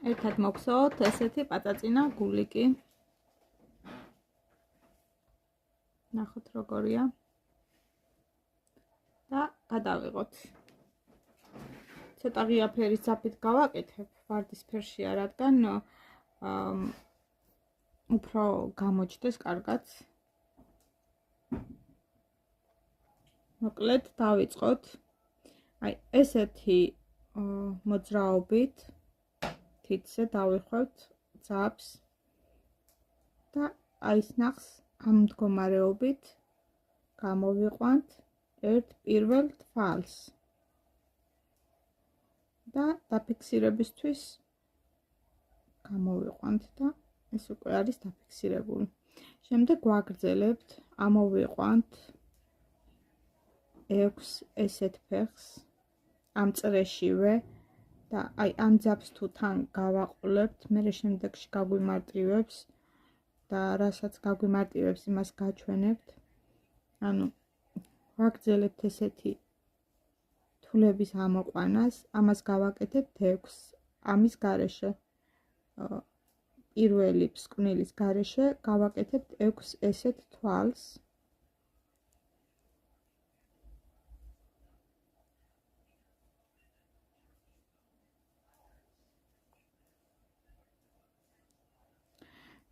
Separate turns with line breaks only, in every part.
ერთად მოგცოთ ესეთი პაწაწინა გულიკი. ნახოთ როგორია. და გადავიღოთ. ცოტა ღია ფერის ძაფით გავაკეთებ, ვარდისფერშია, რადგან უფრო გამოჩნდეს კარგად. მოკლედ დავიწყოთ. აი ესეთი მოძრაობით თითზე დავიხევთ ძაფს და აი ეს ნახს ამ მდგომარეობით გამოვიყვანთ ერთ პირველ თვალს და დაფიქსირებისთვის გამოვიყვანთ და ეს უკვე არის დაფიქსირებული. შემდეგ ვაგრძელებთ, ამოვიყვანთ 6 ესეთ ფეხს ამ წრეშივე და აი ამ ძაფს თუ თან გავაყოლებთ, მერე შემდეგში გაგვიმარტივებს და რასაც გაგვიმარტივებს იმას გაჩვენებთ. ანუ ვაგრძელებთ ესეთი თულების ამოყვანას, ამას გავაკეთებთ 6 ამის გარეშე. პირველი ფსკვნილის გარეშე გავაკეთებთ 6 ესეთ თვალს.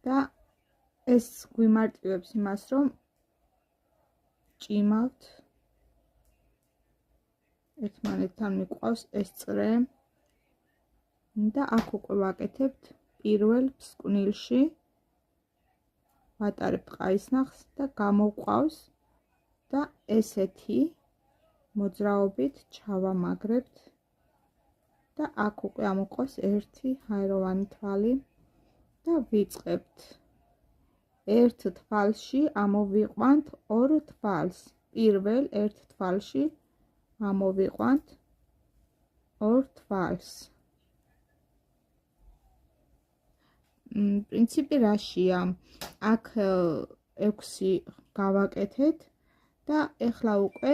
და ეს გვიმარტივებს იმას, რომ ჭიმავთ ერთმანეთთან მიყვავს ეს წრე და აქ უკვე ვაკეთებთ პირველ ფსკვნილში, ვატარებთ ყაისნახს და გამოვყავს და ესეთი მოძრაობით ჩავამაგრებთ და აქ უკვე ამოყავს ერთი ჰაეროვანი თვალი და ვიწყებთ. ერთ თვალში ამოვიყვანთ 2 თვალს. პირველ ერთ თვალში ამოვიყვანთ 2 თვალს. პრინციპი რაშია? აქ 6 გავაკეთეთ და ეხლა უკვე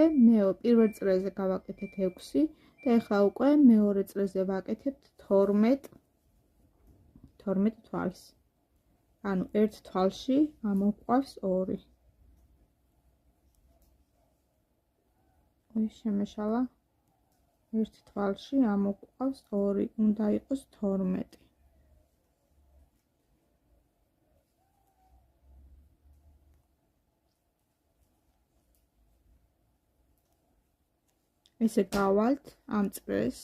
პირველ წრეზე გავაკეთეთ 6 და ეხლა უკვე მეორე წრეზე ვაკეთებთ 12 თვალს. ანუ ერთ თვალში ამოყვავს 2. შემეშალა. ერთ თვალში ამოყვავს 2, უნდა იყოს 12. ესე გავალთ ამ წრეს.